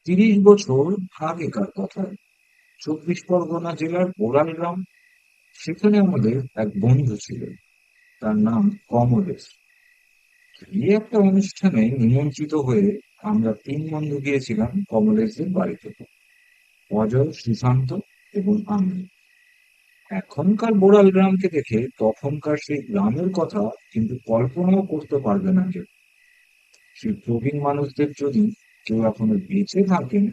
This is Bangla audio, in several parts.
30 বছর আগেকার কথা। 24 পরগনা জেলার বোড়াল গ্রাম। সেখানে আমাদের এক বন্ধু ছিল, তার নাম কমলেশ। এই একটা অনুষ্ঠানে নিমন্ত্রিত হয়ে আমরা 3 বন্ধু গিয়েছিলাম কমলেশের বাড়িতে। অজয়, সুশান্ত এবং আমি। এখনকার বোড়াল গ্রামকে দেখে তখনকার সেই গ্রামের কথা কিন্তু কল্পনাও করতে পারবে না কেউ। সেই প্রবীণ মানুষদের যদি কেউ এখনো বেঁচে থাকেন,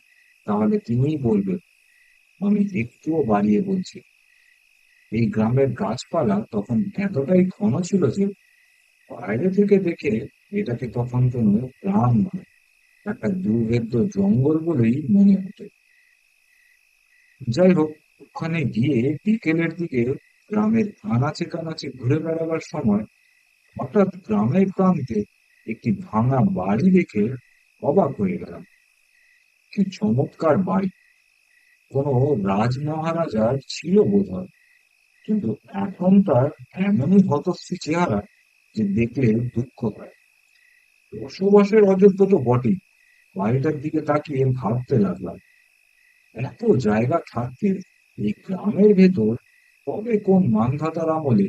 তাহলে তিনিই বলবেন। আমি একটুও বাড়িয়ে বলছি, এই গ্রামের গাছপালা তখন এতটাই ঘন ছিল যে বাইরে থেকে দেখে এটাকে তখন কোনো গ্রাম নয়, একটা দুর্ভেদ্য জঙ্গল বলেই মনে হতো। যাই হোক, ওখানে গিয়ে বিকেলের দিকে গ্রামের আনাচে কানাচে ঘুরে বেড়াবার সময় হঠাৎ গ্রামের প্রান্তে একটি ভাঙা বাড়ি দেখে অবাক হয়ে গেলাম। কি চমৎকার বাড়ি! কোনো রাজ মহারাজার ছিল বোধহয়, কিন্তু এখন তার এমনই হতশ্রী চেহারা যে দেখলে দুঃখ হয়। বসবাসের অযোগ্য তো বটেই। বাড়িটার দিকে তাকিয়ে ভাবতে লাগলাম, এত জায়গা থাকতে এই গ্রামের ভেতর কবে কোন মানধাতার আমলে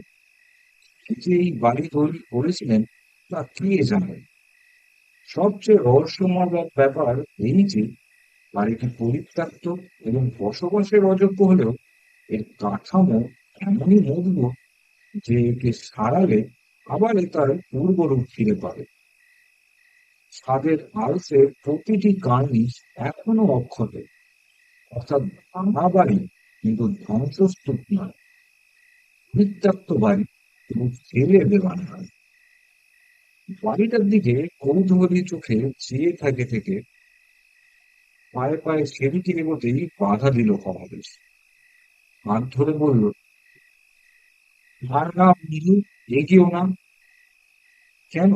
এই যে এই বাড়ি তৈরি করেছিলেন, তা কে জানে। সবচেয়ে রহস্যময় ব্যাপার এই যে বাড়িটি পরিত্যক্ত এবং বসবাসের অযোগ্য হলেও এর কাঠামো এমনই মজবুত যে একে সারালে আবার এ তার পূর্বরূপ ফিরে পাবে। ছাদের আলসে প্রতিটি কার্নিশ এখনো অক্ষত, অর্থাৎ ভাঙা বাড়ি কিন্তু ধ্বংসস্তূপ নয়, পরিত্যক্ত বাড়ি এবং ফেলে দেওয়া নয়। বাড়িটার দিকে কৌতূহলী চোখে চেয়ে থেকে থেকে পায়ে পায়ে সিঁড়িটি এগোতেই বাধা দিল কমলেশ। হাত ধরে বলল, আর না নীলু, এগিয়েও না। কেন?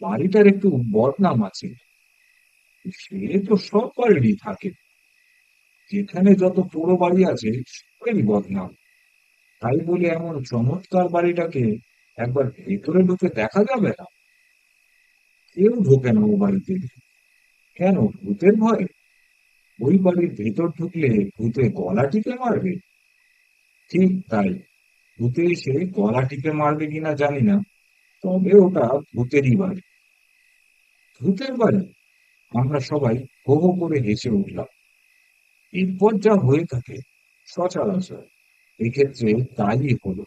বাড়িটার একটু বদনাম আছে। সে তো সব বাড়িরই থাকে, যেখানে যত পুরো বাড়ি আছে সবেরই বদনাম। তাই বলে এমন চমৎকার বাড়িটাকে একবার ভেতরে ঢুকে দেখা যাবে না? কেউ ঢোকে না ও বাড়িতে। কেন, ভূতের ভয়? ওই বাড়ির ভেতর ঢুকলে ভূতে গলা টিপে মারবে। ঠিক তাই, ভূতে এসে গলা টিপে মারবে কিনা জানি না, তবে ওটা ভূতেরই বাড়ি। ভূতের বাড়ি? আমরা সবাই হো হো করে হেসে উঠলাম। এরপর যা হয়ে থাকে সচরাচর এক্ষেত্রে তাই হলো।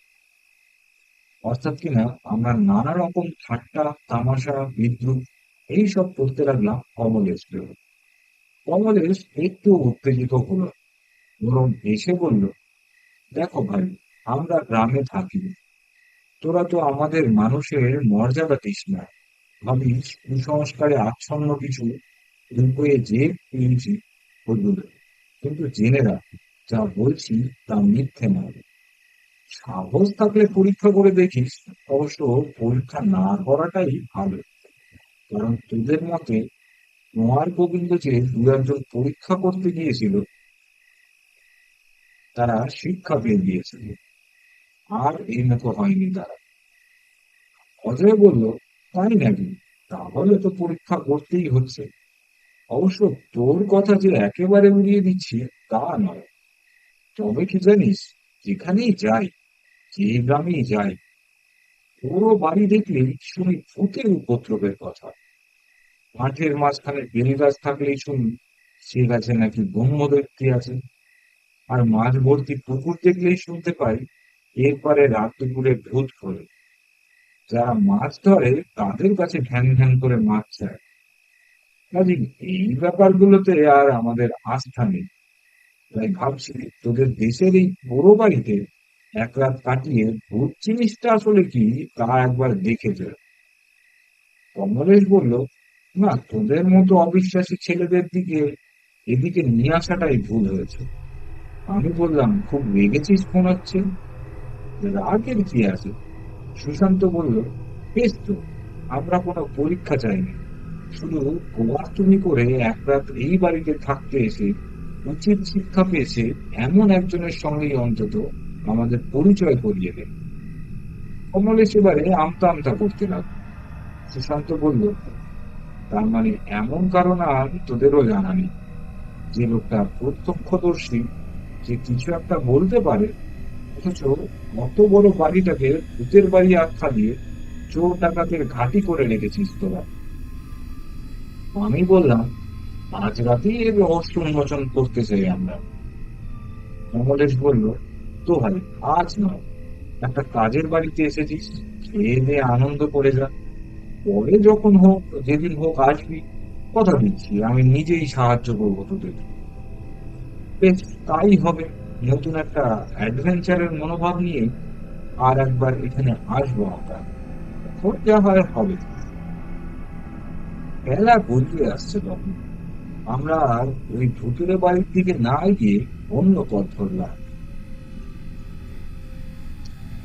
অর্থাৎ কিনা আমরা নানা রকম ঠাট্টা তামাশা বিদ্রুপ এইসব করতে লাগলাম কমলেশকে। কমলেশ একটু উত্তেজিত হলো, বরং এসে বলল, দেখো ভাই, আমরা গ্রামে থাকি, তোরা তো আমাদের মানুষের মর্যাদা দিস না। ভাবিস কুসংস্কারে আচ্ছন্ন কিছু রূপে যে পেয়েছি বদলে। কিন্তু জেনে রাখ, যা বলছি তা মিথ্যে নয়। সাহস থাকলে পরীক্ষা করে দেখিস। অবশ্য পরীক্ষা না করাটাই ভালো, কারণ তোদের মতে কুমার গোবিন্দ যে দু একজন পরীক্ষা করতে গিয়েছিল, তারা শিক্ষা পেয়ে গিয়েছিল, আর এই মতো হয়নি তারা। অজয় বলল, তাই নাকি? তাহলে তো পরীক্ষা করতেই হচ্ছে। অবশ্য তোর কথা যে একেবারে উড়িয়ে দিচ্ছি তা নয়। তবে কি জানিস, যেখানেই যাই, যে গ্রামেই যাই, পুরো বাড়ি দেখলেই শুনি ভূতের উপদ্রবের কথা। মাঠের মাঝখানে বেল গাছ থাকলেই শুনি সে গাছে নাকি ব্রহ্মদৈত্যী আছে। আর মাঝ ভর্তি পুকুর দেখলেই শুনতে পাই এরপরে রাত দুপুরে ভূত ঘোরে। যারা মাছ ধরে তাদের কাছে ঘ্যান ঘ্যান করে মাছ চায়। কাজে এই ব্যাপারগুলোতে আর আমাদের আস্থা নেই। তাই ভাবছি তোদের দেশের এই বড় বাড়িতে এক রাত কাটিয়ে ভূত জিনিসটা আসলে কি তা একবার দেখে যায়। কমলেশ বলল, না, তোদের মতো অবিশ্বাসী ছেলেদের দিকে এদিকে নিয়ে আসাটাই ভুল হয়েছে। আমি বললাম, খুব রেগেছিস মনে হচ্ছে। রাগের কি আছে? সুশান্ত বলল, বেশ তো, আমরা কোনো পরীক্ষা চাইনি, শুধু গোয়ার্তুমি করে এক রাত এই বাড়িতে থাকতে এসে উচিত শিক্ষা পেয়েছে এমন একজনের সঙ্গেই অন্তত আমাদের পরিচয় করিয়ে দেন। কমলেশ এবারে আমতা আমতা করতে লাগলো। সুশান্ত বলল, তার মানে এমন কারণ আর তোদেরও জানা নেই। যে লোকটা প্রত্যক্ষদর্শী, যে কিছু একটা বলতে পারে, অথচ অত বড় বাড়িটাকে ভূতের বাড়ি আখ্যা দিয়ে চোর ডাকাতের ঘাঁটি করে রেখেছিস তোরা। আমি বললাম, আজ রাতেই এর রহস্য উন্মোচন করতে চাই আমরা। কমলেশ বলল, তো ভাই, আজ নয়, একটা কাজের বাড়িতে এসেছিস, খেয়ে দিয়ে আনন্দ করে যা। পরে যখন হোক, যেদিন হোক আসবি, কথা দিচ্ছি আমি নিজেই সাহায্য করবো তোদের। বেশ, তাই হবে। নতুন একটা অ্যাডভেঞ্চারের মনোভাব নিয়ে আর একবার এখানে আসবো আমরা। এখন যা হয় হবে। বেলা গড়িয়ে আসছে তখন। আমরা আর ওই ভুতুরে বাড়ির দিকে না গিয়ে অন্য পথ ধরলাম।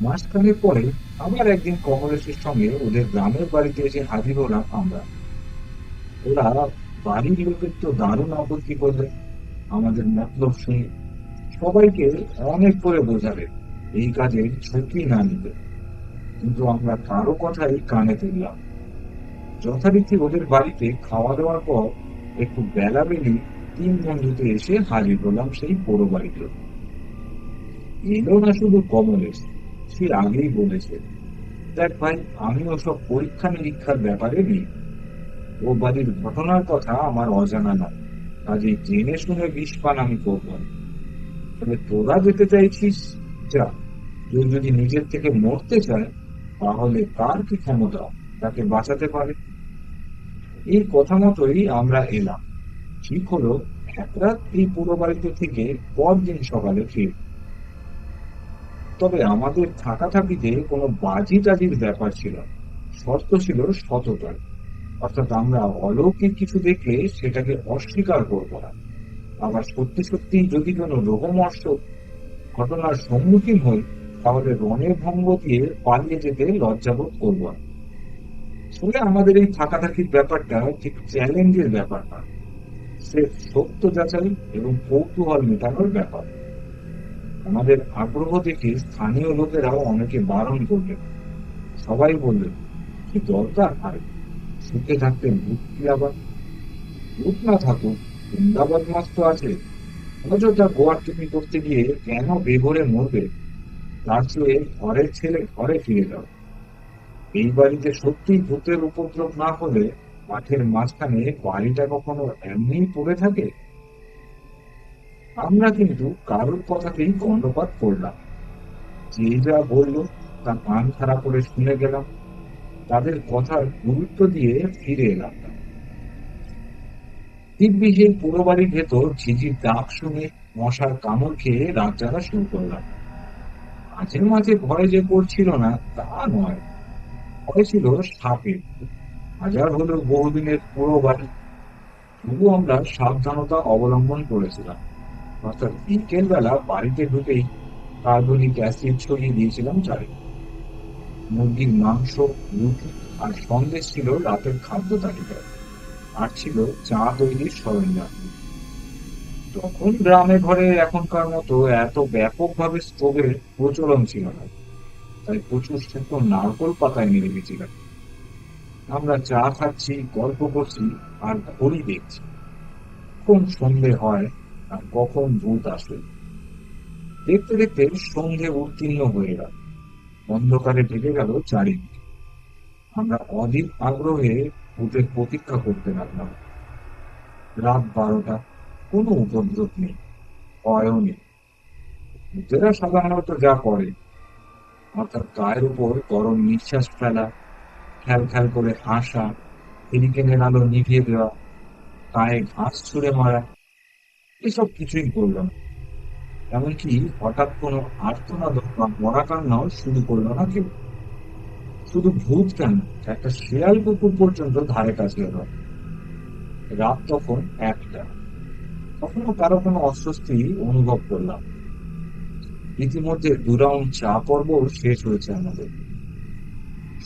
মাসখানেক পরে আবার একদিন কমলেশের সঙ্গে ওদের গ্রামের বাড়িতে এসে হাজির হলাম আমরা। ওরা বাড়ির লোকের তো দারুণ আপত্তি করলে আমাদের মতলব শুনে। সবাইকে অনেক করে বোঝাবে এই কাজে ঝুঁকি না নিতে, কিন্তু আমরা কারো কথাই কানে তুললাম। যথারীতি ওদের বাড়িতে খাওয়া দাওয়ার পর একটু বেলা বেলি তিন বন্ধুতে এসে হাজির হলাম সেই পোড়ো বাড়িতে। এলো না শুধু কমলেশ, সে আগেই বলেছে, দেখ ভাই, আমি ওসব পরীক্ষা নিরীক্ষার ব্যাপারে নেই। ও বাড়ির ঘটনার কথা আমার অজানা না, কাজে জেনে শুনে বিষ পান আমি করবো না। তবে তোরা যেতে চাইছিস, যা। কেউ যদি নিজের থেকে মরতে চায়, তাহলে কার কি ক্ষমতা তাকে বাঁচাতে পারে। এই কথা মতোই আমরা এলাম। ঠিক হলো এক রাত এই পুরো বাড়িতে থেকে পরদিন সকালে ফির। তবে আমাদের থাকা থাকিতে কোনো বাজি টাজির ব্যাপার ছিল না। শর্ত ছিল সততার। অর্থাৎ আমরা অলৌকিক কিছু দেখলে সেটাকে অস্বীকার করব না। আবার সত্যি সত্যি যদি কোনো রোগমর্ষক ঘটনার সম্মুখীন হই, তাহলে রণে ভঙ্গ দিয়ে পালিয়ে যেতে লজ্জাবোধ করব না। আসলে আমাদের এই থাকাথাকির ব্যাপারটা ঠিক চ্যালেঞ্জের ব্যাপার না, স্রেফ সত্য যাচাই এবং কৌতূহল মেটানোর ব্যাপার। আমাদের আগ্রহ দেখে স্থানীয় লোকেরাও অনেকে বারণ করলেন। সবাই বললেন, কি দরকার ভাই, সুখে থাকতে ভূত কি আবার? ভূত না থাকুক, বৃন্দাবন মাস তো আছে। অযথা গোয়ার টিপি করতে গিয়ে কেন বেঘরে মরবে? তার চেয়ে ঘরের ছেলে ঘরে ফিরে যাও। এই বাড়িতে সত্যিই ভূতের উপদ্রব না হলে মাঠের মাঝখানে বাড়িটা কখনো এমনি পড়ে থাকে? আমরা কিন্তু কারোর কথাতেই কর্ণপাত করলাম। যে যা বললো তা কান খাড়া করে শুনে গেলাম। তাদের কথার গুরুত্ব দিয়ে ফিরে এলাম। দিব্যি সেই পুরো বাড়ির ভেতর ঝিঝির ডাক শুনে মশার কামড় খেয়ে রাত জাগা শুরু করলাম। মাঝে মাঝে ভয় যে পড়ছিল না তা নয়, ভয় ছিল সাপের। হাজার হলেও বহুদিনের পুরো বাড়ি, তবু আমরা সাবধানতা অবলম্বন করেছিলাম। অর্থাৎ বিকেল বেলা বাড়িতে ঢুকেই কার্বনিক অ্যাসিড ছড়িয়ে দিয়েছিলাম চারিদিকে। মুরগির মাংস, রুটি আর সন্দেশ ছিল রাতের খাদ্য তালিকায়। আর ছিল চা তৈরির সরঞ্জাম। তখন গ্রামে ঘরে এখনকার মতো এত ব্যাপকভাবে স্টোভের প্রচলন ছিল না, তাই প্রচুর শুকনো নারকোল পাতায় মেরে গেছিলাম। আমরা চা খাচ্ছি, গল্প করছি, আর ঘড়ি দেখছি কখন সন্ধে হয় আর কখন ভূত আসে। দেখতে দেখতে সন্ধে উত্তীর্ণ হয়ে গেল। অন্ধকারে ঢেকে গেল চারিদিকে। আমরা অধীর আগ্রহে ভূতের প্রতীক্ষা করতে লাগলাম। রাত 12টা, কোনো উপদ্রব নেই, ভয়ও নেই। ভূতেরা সাধারণত যা করে, অর্থাৎ গায়ের উপর গরম নিঃশ্বাস ফেলা, খ্যাল খ্যাল করে হাসা, হেরিকেনের আলো নিভিয়ে দেওয়া, গায়ে ঘাস ছুঁড়ে মারা, এসব কিছুই করলো না। এমনকি হঠাৎ কোনো আর্তনাদ বা মরা কান্নাও শুরু করলো না কেউ। শুধু ভূত কেন, একটা শেয়াল কুকুর পর্যন্ত ধারে কাছে এলো না। রাত তখন 1টা। কখনো কারো কোনো অস্বস্তি অনুভব করলাম। ইতিমধ্যে 2 রাউন্ড চা পর্ব শেষ হয়েছে আমাদের।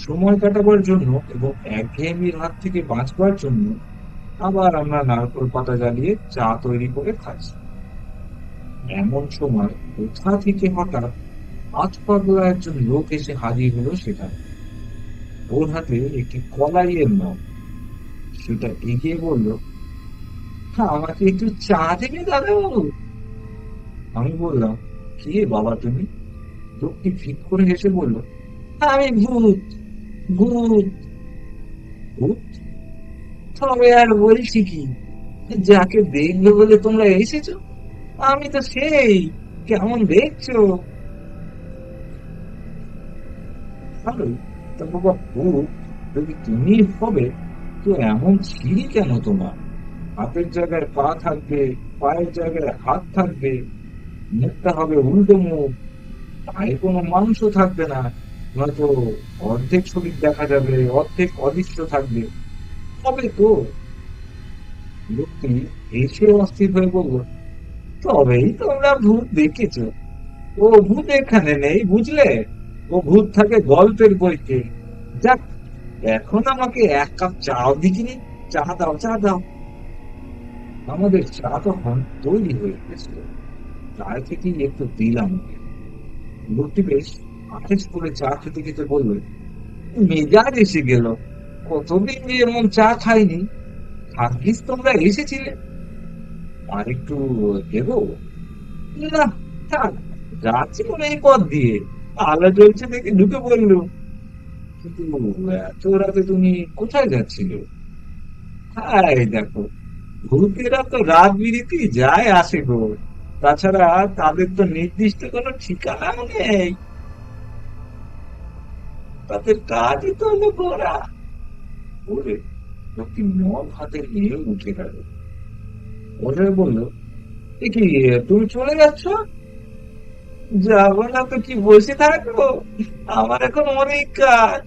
সময় কাটাবার জন্য এবং একঘেয়েমির হাত থেকে বাঁচবার জন্য আবার আমরা নারকেল পাতা জ্বালিয়ে চা তৈরি করে খাচ্ছি। এমন সময় কোথা থেকে হঠাৎ হাত পাগলা একজন লোক এসে হাজির হলো সেখানে। ওর হাতে একটি কলাইয়ের নখ। সেটা এগিয়ে বলল, আমাকে একটু চা দেবে দাদাবাবু? আমি বললাম, কে বাবা তুমি? লোকটি ফিক করে হেসে বলল, আমি ভূত, ভূত। ভূত? তবে আর বলছি কি, যাকে দেখবে বলে তোমরা এসেছো, আমি তো সেই। কেমন দেখছো? ভালোই। তা বাবা ভূত যদি তুমি হবে, তো এমন ছিঁড়ি কেন তোমার? হাতের জায়গায় পা থাকবে, পায়ের জায়গায় হাত থাকবে, মুখটা হবে উল্টো মুখ, পায়ে কোনো মাংস থাকবে না, নয়তো অর্ধেক শরীর দেখা যাবে, অর্ধেক অদৃশ্য থাকবে। হবে তো? লোকটি এসে অস্থির হয়ে বলল, তবেই তোমরা ভূত দেখেছো। ও ভূত এখানে নেই, বুঝলে? ও ভূত থাকে গল্পের বইতে। যাক, এখন আমাকে এক কাপ চাও দিকিনি। চা দাও, চা দাও। আমাদের চা তখন তৈরি হয়ে গেছিল। চায় থেকেই একটু দিলাম ওকে। লোকটি বেশ আদেশ করে চা খেতে খেতে বলল, মেজাজ এসে গেল। কতদিন যে এমন চা খাইনি। ভাগ্যিস তোমরা এসেছিলে। আর একটু দেবো? না, থাক, যাচ্ছি কোনো এই পথ দিয়ে, আলো জ্বলছে দেখে ঢুকে পড়লো। কিন্তু এত রাতে তুমি কোথায় যাচ্ছিলে? এই দেখো, ভূতেরা তো রাত বিরেতেই যায় আসে গো। তাছাড়া তাদের তো নির্দিষ্ট কোনো ঠিকানাও নেই। তাদের কাজই তো হলো ঘোরা। বলে লোকটি মদ হাতে নিয়ে উঠে গেল। অজয় বলল, এ কি, তুমি চলে যাচ্ছ? যাবো না তো কি, বসে থাকবো? আমার এখন অনেক কাজ।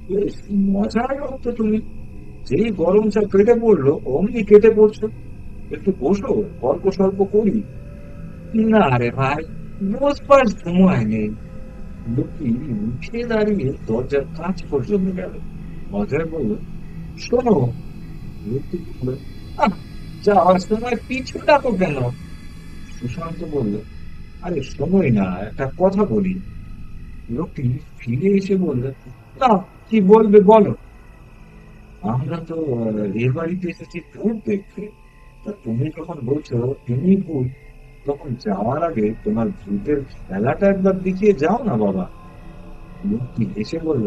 বেশ মজার লোক তো তুমি। যেই গরম চা পেটে পড়লো অমনি কেটে পড়ছো। একটু বসো, গল্প সল্প করি। না রে ভাই, বসবার সময় নেই। লোকটি উঠে দাঁড়িয়ে দরজার কাজ পর্যন্ত গেল। অজয় বলল, শোনো। লোকটি বলল, আহ, যাওয়ার সময় পিছু ডাকো কেন? সুশান্ত বলল, আরে শোনোই না, একটা কথা বলি। লোকটি ফিরে এসে বলল, না, কি বলবে বলো। আমরা তো এ বাড়িতে এসেছি ভূত দেখতে। তা তুমি যখন বলছো তুমি ভূত, তখন যাওয়ার আগে তোমার ভূতের খেলাটা একবার দেখিয়ে যাও না বাবা। লোকটি এসে বলল,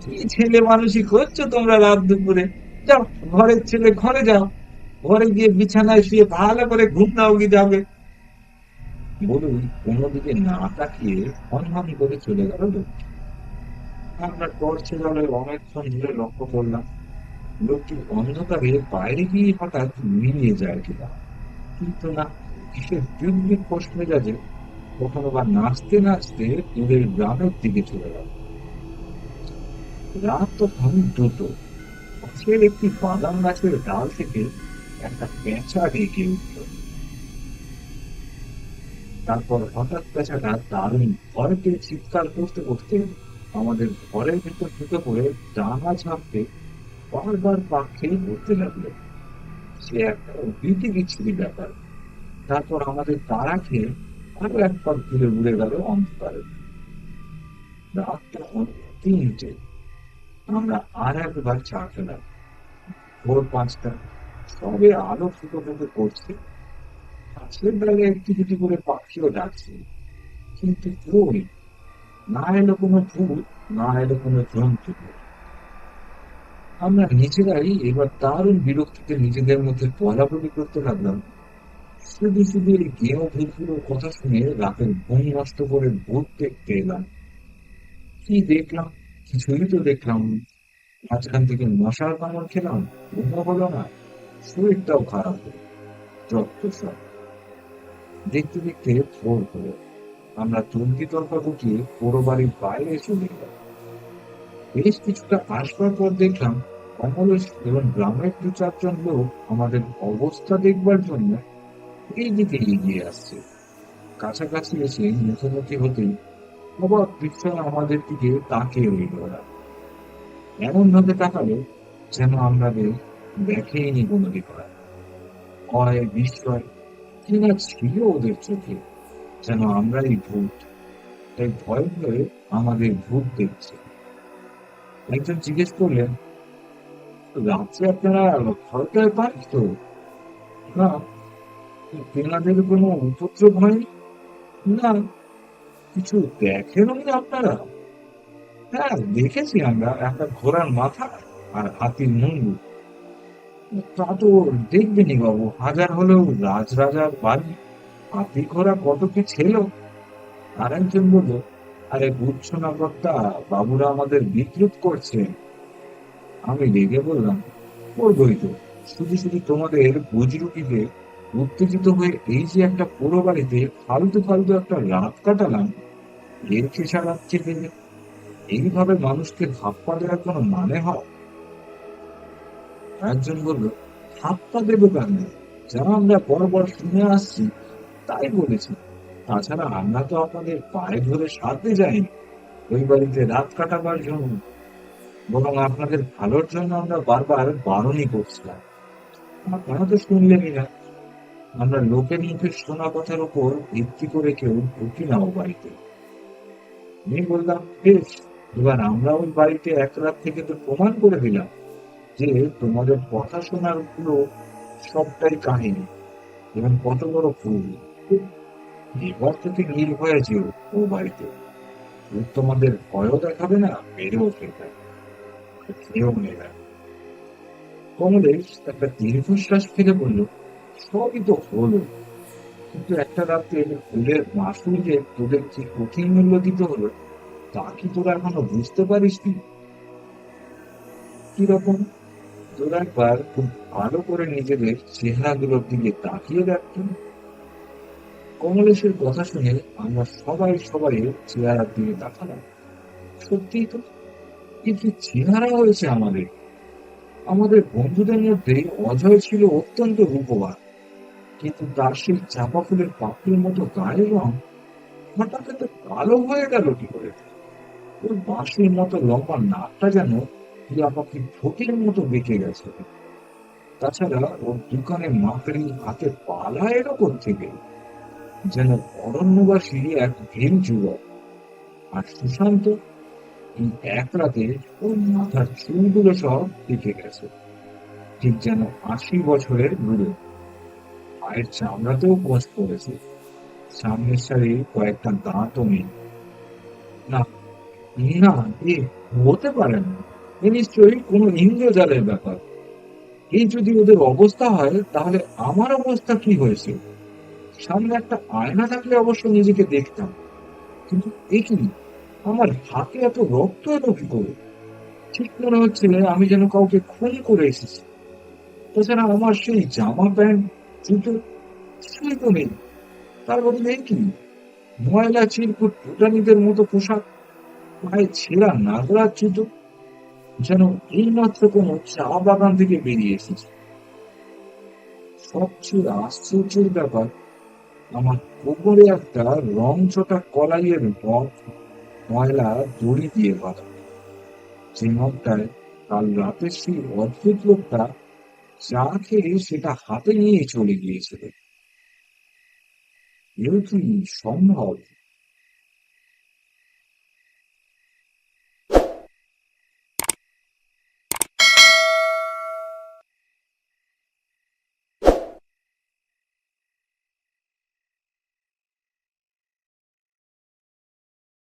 কি ছেলে মানুষই করছো তোমরা রাত দুপুরে? যাও, ঘরের ছেলে ঘরে যাও। ঘরে গিয়ে বিছানায় শুয়ে ভালো করে ঘুম নাও কি যাবে। বলুন, অন্যদিকে না তাকিয়ে হন করে চলে গেল লোকটি। আমরা টর্চে জলে অনেকক্ষণ ধরে লক্ষ্য করলাম। লোকটি অন্ধকারে বাইরে গিয়ে হঠাৎ মিলিয়ে যায় কিনা। কিন্তু না, কিসের দিব্যি খোশ মেজাজে কখনো বা নাচতে নাচতে দূরের গ্রামের দিকে চলে গেল। রাত তখন দুটো। পাশের একটি বাদাম গাছের ডাল থেকে একটা পেঁচা ডেকে উঠল। তারপর হঠাৎ পেঁচাটা দারুণ ভয় পেয়ে চিৎকার করতে করতে আমাদের ঘরের ভিতর ঢুকে পড়ে ডাঙা ঝাঁপতে বারবার পা খেয়ে পড়তে লাগলো। সে একটা ভীতি বিচ্ছিরি ব্যাপার। তারপর আমাদের তাড়া খেয়ে আরো এক পা ঘুরে উড়ে গেল অন্ধকারে। রাত তখন 3টে। আমরা আর একবার চা খেলাম। ভোর 5টা। সবে আলো ফুটো ফুটো করছে। গাছের ডালে একটি দুটি করে পাখিও ডাকছে। কিন্তু কই, না এলো কোনো ভূত, না এলো কোনো জন্তু। আমরা নিজেরাই এবার দারুণ বিরক্তিতে নিজেদের মধ্যে বলাবলি করতে লাগলাম, শুধু শুধু এই গেঁয়ো ভূতগুলোর কথা শুনে রাতের ঘুম নষ্ট করে ভূত দেখতে এলাম। কি দেখলাম? কিছুই তো দেখলাম না। মাঝখান থেকে মশার কামড় খেলাম, ঘুমও হলো না, শরীরটাও খারাপ হলো। যত সব। দেখতে দেখতে ভোর হলো। আমরা তর্কি তর্কা গুটিয়ে পোড়ো বাড়ির বাইরে চলে গেলাম। বেশ কিছুটা আসবার পর দেখলাম কমলেশ এবং গ্রামের 2-4 জন লোক আমাদের অবস্থা দেখবার জন্য এই দিকে এগিয়ে আসছে। কাছাকাছি এসে মুখোমুখি হতেই অবাক দৃশ্যে আমাদের দিকে তাকিয়ে রইল ওরা। এমন ভাবে তাকালো যেন আমাদের দেখেইনি কোনোদিন ওরা। ভয়, বিস্ময় কি না ছিল ওদের চোখে, যেন আমরাই ভূত। তাই ভয় ভয়ে আমাদের ভূত দেখছে। একজন জিজ্ঞেস করলেন, রাত্রে আপনারা ভয়টায় পান তো? না, তেনাদের কোনো উপদ্রব হয়নি? না, কিছু দেখেননি আপনারা? হ্যাঁ, দেখেছি আমরা একটা ঘোড়ার মাথা আর হাতির মুন্ডু। তা তো দেখবেনই বাবু, হাজার হলেও রাজরাজার বাড়ি, হাতি ঘোড়া কত কি ছিল। আর একজন বলল, আরে বুঝছো না কর্তা, বাবুরা আমাদের বিদ্রুপ করছে। আমি রেগে বললাম, করবোই তো, শুধু শুধু তোমাদের বুজরুকিতে উত্তেজিত হয়ে এই যে একটা পুরো বাড়িতে ফালতু ফালতু একটা রাত কাটালাম, এর খেসারাত দেবে? এইভাবে মানুষকে ধাপ্পা দেওয়ার কোনো মানে হয়? একজন বলল, ধাপ্পা দেবো কেন, যা আমরা বরাবর শুনে আসছি তাই বলেছি। তাছাড়া আমরা তো আপনাদের পায়ে ধরে সারতে যাইনি ওই বাড়িতে রাত কাটাবার জন্য, বরং আপনাদের ভালোর জন্য আমরা বারবার বারণই করছিলাম। আপনারা তো শুনলেনই না। আমরা লোকের মুখে শোনা কথার উপর ভিত্তি করে কেউ ঢুকি না ও বাড়িতে। আমি বললাম, বেশ, এবার আমরা ওই বাড়িতে এক রাত থেকে তো প্রমাণ করে দিলাম যে তোমাদের কথা শোনার গুলো সবটাই কাহিনী এবং কত বড় ভুল। এবার থেকে নির্ভয়ে যেও ও বাড়িতে। ও তোমাদের ভয়ও দেখাবে না, মেরেও ফেলবে না, খেয়েও নেবে না। কমলেশ একটা দীর্ঘশ্বাস ফেলে বলল, সবই তো হলো, কিন্তু একটা রাতে ফুলের মাসুল যে তোদের কি কঠিন মূল্য দিতে হলো, তা কি তোরা এখনো বুঝতে পারিসনি? কিরকম? তোরা একবার খুব ভালো করে নিজেদের চেহারাগুলোর দিকে তাকিয়ে দেখতেন। কমলেশের কথা শুনে আমরা সবাই সবাই চেহারার দিকে তাকালাম। সত্যিই তো, কি কি চেহারা হয়েছে আমাদের! আমাদের বন্ধুদের মধ্যে অজয় ছিল অত্যন্ত রূপবান, কিন্তু তার সেই চাঁপা ফুলের পাপড়ির মতো গায়ের রং হঠাৎ এত কালো হয়ে গেল কি করে? ওর বাঁশির মতো লম্বা নাকটা যেন টিয়া পাখির ঠোঁটের মতো বেঁকে গেছে। তাছাড়া ওর দোকানে মাকড়ি, হাতে পালা এলো থেকে, যেন অরণ্যবাসী এক ভীম যুবক। আর সুশান্ত, এই এক রাতে ওর মাথার চুলগুলো সব পেকে গেছে, ঠিক যেন ৮০ বছরের বুড়ো। পায়ের চামড়াতেও কোঁচ পড়েছে, সামনের সারি কয়েকটা দাঁতও নেই। না, না, এ হতে পারে না। এ নিশ্চয়ই কোনো ইন্দ্রজালের ব্যাপার। এই যদি ওদের অবস্থা হয়, তাহলে আমার অবস্থা কি হয়েছে? সামনে একটা আয়না থাকলে অবশ্য নিজেকে দেখতাম, কিন্তু এ কি, আমার হাতে এত রক্ত এলো কি করে? ঠিক মনে হচ্ছে আমি যেন কাউকে খুন করে এসেছি। তাছাড়া আমার সেই জামা প্যান্ট, জুতো কিছুই তো নেই। তার বদলে এ কি, ময়লা চিরকুট ভুটানিদের মতো পোশাক, পায়ে ছেঁড়া নাগরার জুতো, যেন এইমাত্র কোনো চা বাগান থেকে বেরিয়ে এসেছে। সবচেয়ে আশ্চর্যের ব্যাপার, আমার কোমরে একটা রংচটা কলাইয়ের নখ, ময়লা দড়ি দিয়ে বাঁধা, যে নখটায় কাল রাতে সেই অদ্ভুত লোকটা চা খেয়ে সেটা হাতে নিয়ে চলে গিয়েছিল। এও কি সম্ভব?